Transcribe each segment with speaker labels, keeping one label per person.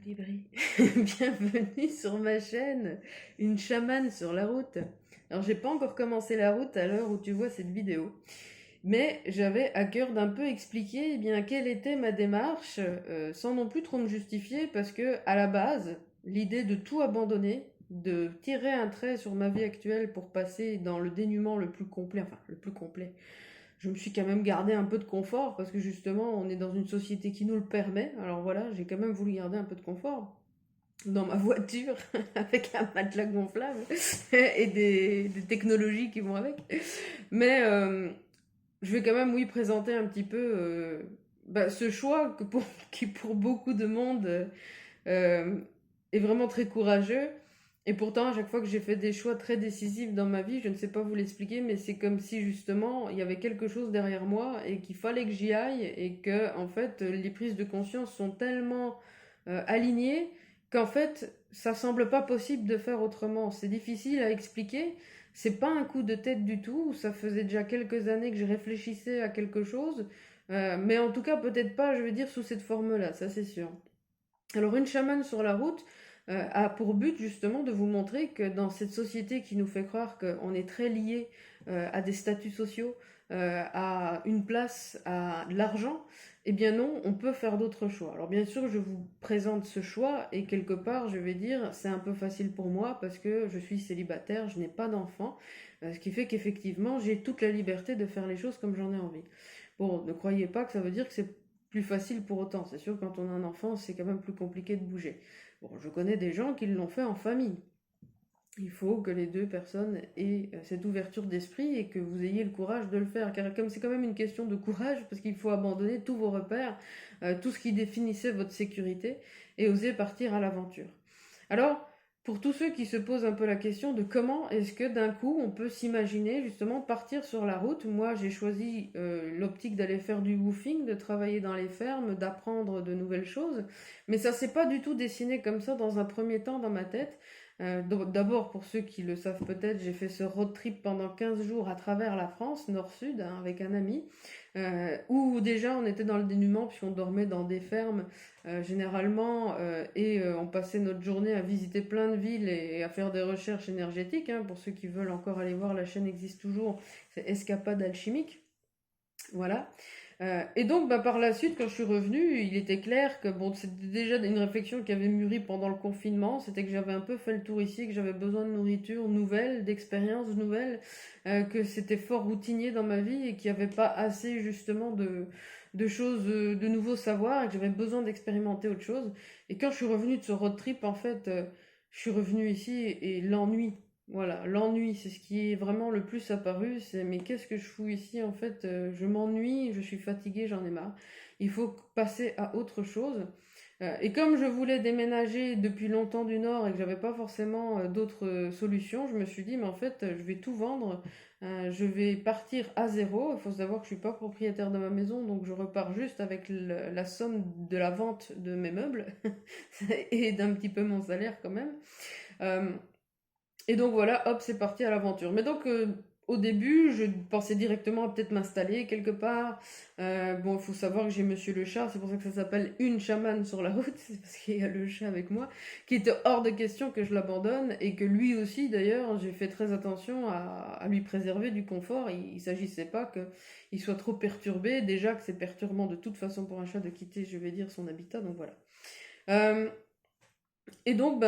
Speaker 1: Colibri, bienvenue sur ma chaîne, une chamane sur la route. Alors j'ai pas encore commencé la route à l'heure où tu vois cette vidéo, mais j'avais à cœur d'un peu expliquer quelle était ma démarche, sans non plus trop me justifier, parce que à la base, l'idée de tout abandonner, de tirer un trait sur ma vie actuelle pour passer dans le dénuement le plus complet, enfin le plus complet, je me suis quand même gardé un peu de confort parce que justement on est dans une société qui nous le permet. Alors voilà, j'ai quand même voulu garder un peu de confort dans ma voiture avec un matelas gonflable et des technologies qui vont avec. Mais je vais quand même, oui, présenter un petit peu ce choix qui pour beaucoup de monde euh, est vraiment très courageux. Et pourtant, à chaque fois que j'ai fait des choix très décisifs dans ma vie, je ne sais pas vous l'expliquer, mais c'est comme si justement il y avait quelque chose derrière moi et qu'il fallait que j'y aille et que en fait les prises de conscience sont tellement alignées qu'en fait ça semble pas possible de faire autrement. C'est difficile à expliquer. C'est pas un coup de tête du tout. Ça faisait déjà quelques années que je réfléchissais à quelque chose, mais en tout cas peut-être pas, je veux dire, sous cette forme-là, ça c'est sûr. Alors une chamane sur la route a pour but justement de vous montrer que dans cette société qui nous fait croire qu'on est très lié à des statuts sociaux, à une place, à de l'argent, eh bien non, on peut faire d'autres choix. Alors bien sûr, je vous présente ce choix et quelque part, je vais dire, c'est un peu facile pour moi parce que je suis célibataire, je n'ai pas d'enfant, ce qui fait qu'effectivement, j'ai toute la liberté de faire les choses comme j'en ai envie. Bon, ne croyez pas que ça veut dire que c'est plus facile pour autant. C'est sûr, quand on a un enfant, c'est quand même plus compliqué de bouger. Bon, je connais des gens qui l'ont fait en famille. Il faut que les deux personnes aient cette ouverture d'esprit et que vous ayez le courage de le faire. Car comme c'est quand même une question de courage, parce qu'il faut abandonner tous vos repères, tout ce qui définissait votre sécurité, et oser partir à l'aventure. Alors, pour tous ceux qui se posent un peu la question de comment est-ce que d'un coup on peut s'imaginer justement partir sur la route, moi j'ai choisi l'optique d'aller faire du woofing, de travailler dans les fermes, d'apprendre de nouvelles choses, mais ça s'est pas du tout dessiné comme ça dans un premier temps dans ma tête. D'abord, pour ceux qui le savent peut-être, j'ai fait ce road trip pendant 15 jours à travers la France, nord-sud, hein, avec un ami, où déjà on était dans le dénuement puisqu'on dormait dans des fermes généralement, on passait notre journée à visiter plein de villes et à faire des recherches énergétiques, hein. Pour ceux qui veulent encore aller voir, la chaîne existe toujours, c'est Escapade Alchimique. Voilà. Et donc, par la suite, quand je suis revenue, il était clair que bon, c'était déjà une réflexion qui avait mûri pendant le confinement. C'était que j'avais un peu fait le tour ici, que j'avais besoin de nourriture nouvelle, d'expériences nouvelles, que c'était fort routinier dans ma vie et qu'il n'y avait pas assez justement de choses, de nouveaux savoirs et que j'avais besoin d'expérimenter autre chose. Et quand je suis revenue de ce road trip, en fait, je suis revenue ici et l'ennui. Voilà, l'ennui, c'est ce qui est vraiment le plus apparu, c'est mais qu'est-ce que je fous ici en fait, je m'ennuie, je suis fatiguée, j'en ai marre. Il faut passer à autre chose. Et comme je voulais déménager depuis longtemps du Nord et que j'avais pas forcément d'autres solutions, je me suis dit mais en fait je vais tout vendre, je vais partir à zéro. Il faut savoir que je suis pas propriétaire de ma maison, donc je repars juste avec la somme de la vente de mes meubles et d'un petit peu mon salaire quand même. Euh, et donc voilà, hop, c'est parti à l'aventure. Mais donc au début, je pensais directement à peut-être m'installer quelque part. Bon, il faut savoir que j'ai Monsieur le chat, c'est pour ça que ça s'appelle une chamane sur la route, c'est parce qu'il y a le chat avec moi, qui était hors de question que je l'abandonne et que lui aussi, d'ailleurs, j'ai fait très attention à lui préserver du confort. Il ne s'agissait pas qu'il soit trop perturbé. Déjà que c'est perturbant de toute façon pour un chat de quitter, je vais dire, son habitat, donc voilà. Euh, et donc,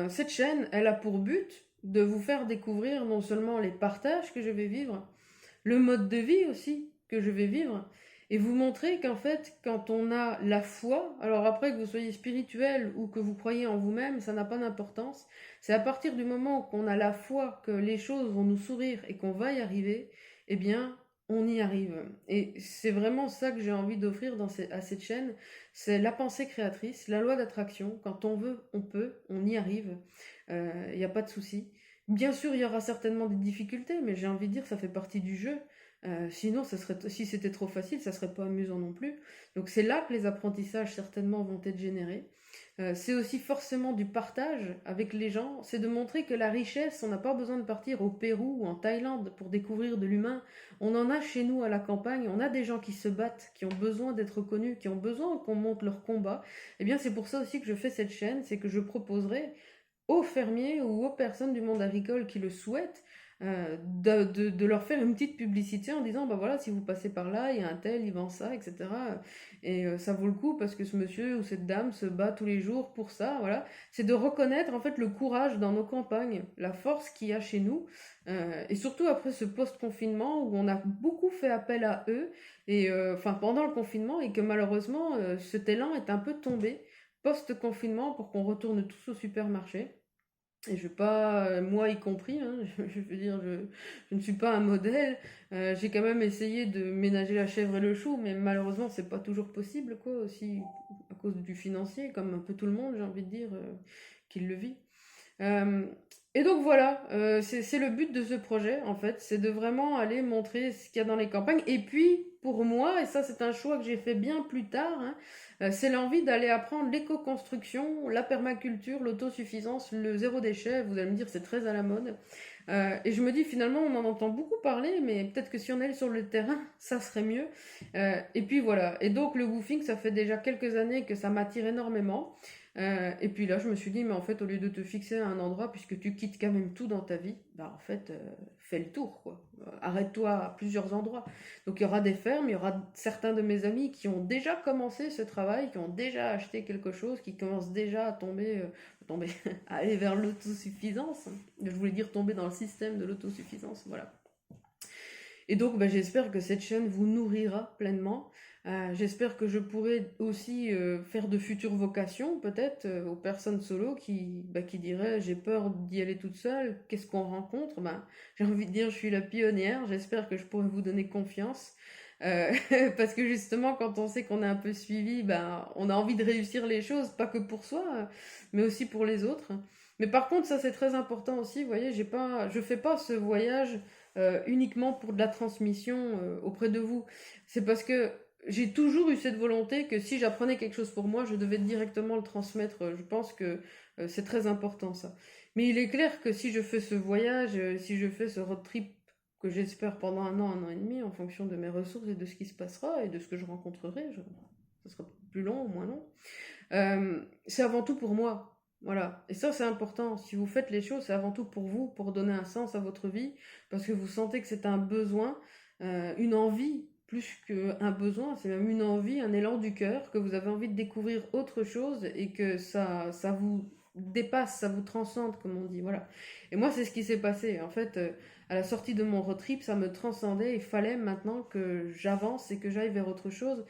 Speaker 1: cette chaîne, elle a pour but de vous faire découvrir non seulement les partages que je vais vivre, le mode de vie aussi que je vais vivre, et vous montrer qu'en fait, quand on a la foi, alors après que vous soyez spirituel ou que vous croyez en vous-même, ça n'a pas d'importance. C'est à partir du moment qu'on a la foi que les choses vont nous sourire et qu'on va y arriver, eh bien, on y arrive. Et c'est vraiment ça que j'ai envie d'offrir à cette chaîne, c'est la pensée créatrice, la loi d'attraction. Quand on veut, on peut, on y arrive. Il n'y a pas de souci. Bien sûr, il y aura certainement des difficultés, mais j'ai envie de dire, ça fait partie du jeu. Sinon, si c'était trop facile, ça serait pas amusant non plus. Donc c'est là que les apprentissages certainement vont être générés. c'est aussi forcément du partage avec les gens, c'est de montrer que la richesse, on n'a pas besoin de partir au Pérou ou en Thaïlande pour découvrir de l'humain. On en a chez nous à la campagne, on a des gens qui se battent, qui ont besoin d'être reconnus, qui ont besoin qu'on monte leur combat. Eh bien, c'est pour ça aussi que je fais cette chaîne, c'est que je proposerai aux fermiers ou aux personnes du monde agricole qui le souhaitent, de leur faire une petite publicité en disant, bah voilà, si vous passez par là, il y a un tel, il vend ça, etc. Et ça vaut le coup parce que ce monsieur ou cette dame se bat tous les jours pour ça, voilà. C'est de reconnaître en fait le courage dans nos campagnes, la force qu'il y a chez nous, et surtout après ce post-confinement où on a beaucoup fait appel à eux, et enfin pendant le confinement, et que malheureusement cet élan est un peu tombé post-confinement pour qu'on retourne tous au supermarché. Et je vais pas, moi y compris, hein, je veux dire, je ne suis pas un modèle. J'ai quand même essayé de ménager la chèvre et le chou, mais malheureusement, c'est pas toujours possible, quoi, aussi à cause du financier, comme un peu tout le monde, j'ai envie de dire, qui le vit. Euh, et donc voilà, c'est le but de ce projet en fait, c'est de vraiment aller montrer ce qu'il y a dans les campagnes. Et puis pour moi, et ça c'est un choix que j'ai fait bien plus tard, hein, c'est l'envie d'aller apprendre l'éco-construction, la permaculture, l'autosuffisance, le zéro déchet. Vous allez me dire c'est très à la mode. Et je me dis finalement on en entend beaucoup parler, mais peut-être que si on allait sur le terrain, ça serait mieux. Et puis voilà. Et donc le woofing, ça fait déjà quelques années que ça m'attire énormément. Et puis là, je me suis dit, mais en fait, au lieu de te fixer à un endroit, puisque tu quittes quand même tout dans ta vie, bah en fait, fais le tour, quoi. Arrête-toi à plusieurs endroits. Donc il y aura des fermes, il y aura certains de mes amis qui ont déjà commencé ce travail, qui ont déjà acheté quelque chose, qui commencent déjà à tomber, à aller vers l'autosuffisance. Je voulais dire tomber dans le système de l'autosuffisance, voilà. Et donc, bah, j'espère que cette chaîne vous nourrira pleinement. J'espère que je pourrai aussi faire de futures vocations, peut-être, aux personnes solo qui diraient j'ai peur d'y aller toute seule, qu'est-ce qu'on rencontre? Ben, j'ai envie de dire je suis la pionnière, j'espère que je pourrai vous donner confiance. Euh, parce que justement, quand on sait qu'on est un peu suivi, ben, on a envie de réussir les choses, pas que pour soi, mais aussi pour les autres. Mais par contre, ça c'est très important aussi, vous voyez, je fais pas ce voyage uniquement pour de la transmission auprès de vous. C'est parce que j'ai toujours eu cette volonté que si j'apprenais quelque chose pour moi, je devais directement le transmettre. Je pense que c'est très important ça. Mais il est clair que si je fais ce voyage, si je fais ce road trip que j'espère pendant un an et demi, en fonction de mes ressources et de ce qui se passera et de ce que je rencontrerai, ça sera plus long ou moins long, c'est avant tout pour moi. Voilà. Et ça, c'est important. Si vous faites les choses, c'est avant tout pour vous, pour donner un sens à votre vie, parce que vous sentez que c'est un besoin, une envie, plus qu'un besoin, c'est même une envie, un élan du cœur, que vous avez envie de découvrir autre chose et que ça vous dépasse, ça vous transcende, comme on dit. Voilà. Et moi, c'est ce qui s'est passé. En fait, à la sortie de mon road trip, ça me transcendait. Il fallait maintenant que j'avance et que j'aille vers autre chose.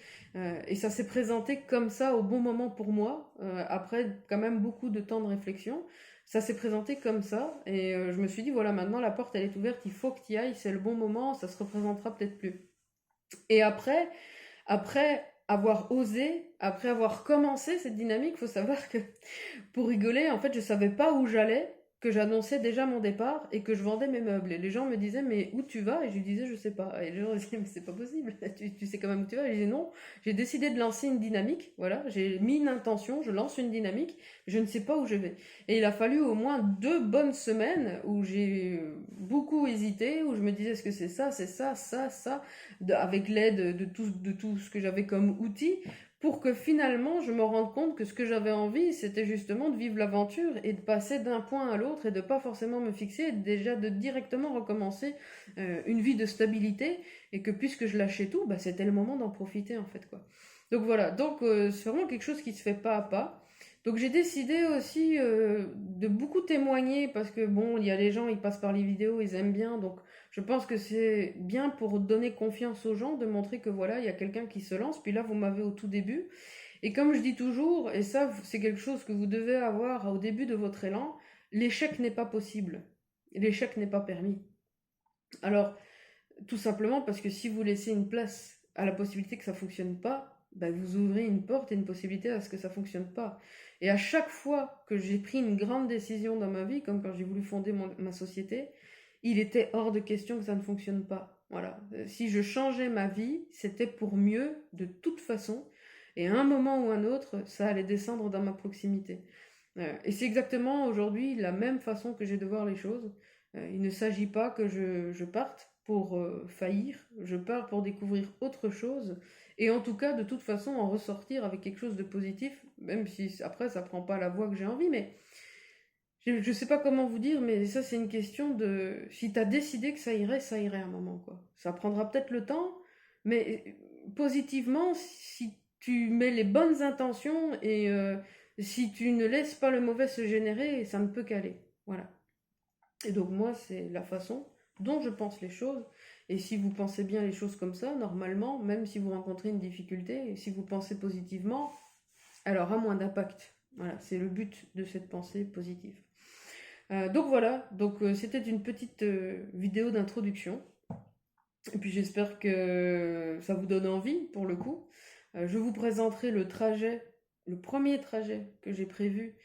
Speaker 1: Et ça s'est présenté comme ça au bon moment pour moi, après quand même beaucoup de temps de réflexion. Ça s'est présenté comme ça, et je me suis dit, voilà, maintenant la porte elle est ouverte, il faut que tu y ailles, c'est le bon moment, ça se représentera peut-être plus. Et après avoir osé, après avoir commencé cette dynamique, il faut savoir que pour rigoler, en fait, je savais pas où j'allais, que j'annonçais déjà mon départ et que je vendais mes meubles. Et les gens me disaient, mais où tu vas? Et je lui disais, je sais pas. Et les gens me disaient, mais c'est pas possible, tu sais quand même où tu vas. Et je disais, non, j'ai décidé de lancer une dynamique, voilà, j'ai mis une intention, je lance une dynamique, je ne sais pas où je vais. Et il a fallu au moins 2 bonnes semaines où j'ai beaucoup hésité, où je me disais, est-ce que c'est ça, ça, avec l'aide de tout ce que j'avais comme outil pour que finalement je me rende compte que ce que j'avais envie, c'était justement de vivre l'aventure et de passer d'un point à l'autre et de pas forcément me fixer, et déjà de directement recommencer une vie de stabilité et que puisque je lâchais tout, bah, c'était le moment d'en profiter en fait quoi. Donc voilà, donc c'est vraiment quelque chose qui se fait pas à pas. Donc j'ai décidé aussi de beaucoup témoigner parce que bon, il y a les gens, ils passent par les vidéos, ils aiment bien, donc je pense que c'est bien pour donner confiance aux gens, de montrer que voilà, il y a quelqu'un qui se lance. Puis là, vous m'avez au tout début. Et comme je dis toujours, et ça, c'est quelque chose que vous devez avoir au début de votre élan, l'échec n'est pas possible. L'échec n'est pas permis. Alors, tout simplement parce que si vous laissez une place à la possibilité que ça fonctionne pas, ben vous ouvrez une porte et une possibilité à ce que ça fonctionne pas. Et à chaque fois que j'ai pris une grande décision dans ma vie, comme quand j'ai voulu fonder ma société, il était hors de question que ça ne fonctionne pas. Voilà. Si je changeais ma vie, c'était pour mieux de toute façon. Et à un moment ou un autre, ça allait descendre dans ma proximité. Et c'est exactement aujourd'hui la même façon que j'ai de voir les choses. Il ne s'agit pas que je parte pour faillir, je pars pour découvrir autre chose, et en tout cas, de toute façon, en ressortir avec quelque chose de positif, même si après ça prend pas la voie que j'ai envie, mais je sais pas comment vous dire, mais ça c'est une question de... Si t'as décidé que ça irait à un moment, quoi. Ça prendra peut-être le temps, mais positivement, si tu mets les bonnes intentions et si tu ne laisses pas le mauvais se générer, ça ne peut qu'aller. Voilà. Et donc moi, c'est la façon dont je pense les choses. Et si vous pensez bien les choses comme ça, normalement, même si vous rencontrez une difficulté, et si vous pensez positivement, elle aura moins d'impact. Voilà, c'est le but de cette pensée positive. Donc voilà, c'était une petite vidéo d'introduction. Et puis j'espère que ça vous donne envie pour le coup. Je vous présenterai le trajet, le premier trajet que j'ai prévu,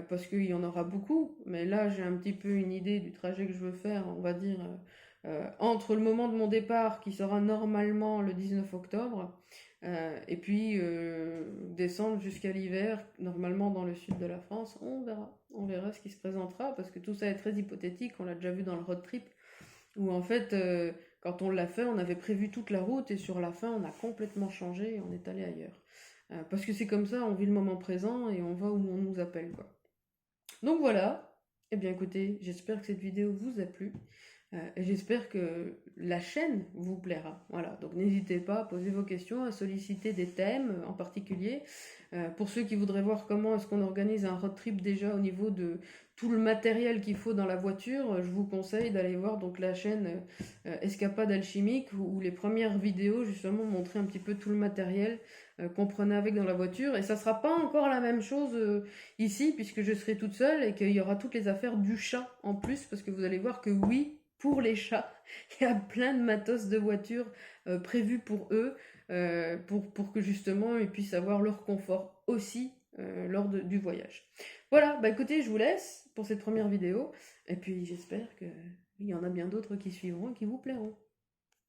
Speaker 1: parce qu'il y en aura beaucoup. Mais là, j'ai un petit peu une idée du trajet que je veux faire, on va dire, entre le moment de mon départ, qui sera normalement le 19 octobre, et puis descendre jusqu'à l'hiver, normalement dans le sud de la France. On verra ce qui se présentera, parce que tout ça est très hypothétique. On l'a déjà vu dans le road trip, où en fait, quand on l'a fait, on avait prévu toute la route et sur la fin, on a complètement changé et on est allé ailleurs. Parce que c'est comme ça, on vit le moment présent et on va où on nous appelle, quoi. Donc voilà. Eh bien écoutez, j'espère que cette vidéo vous a plu. Et j'espère que la chaîne vous plaira. Voilà, donc n'hésitez pas à poser vos questions, à solliciter des thèmes en particulier. Pour ceux qui voudraient voir comment est-ce qu'on organise un road trip déjà au niveau de tout le matériel qu'il faut dans la voiture, je vous conseille d'aller voir donc la chaîne Escapade Alchimique, où les premières vidéos justement montraient un petit peu tout le matériel qu'on prenait avec dans la voiture. Et ça sera pas encore la même chose ici, puisque je serai toute seule et qu'il y aura toutes les affaires du chat en plus, parce que vous allez voir que oui, pour les chats, il y a plein de matos de voiture prévus pour eux, pour que justement ils puissent avoir leur confort aussi lors du voyage. Voilà, bah écoutez, je vous laisse pour cette première vidéo, et puis j'espère qu'il y en a bien d'autres qui suivront et qui vous plairont.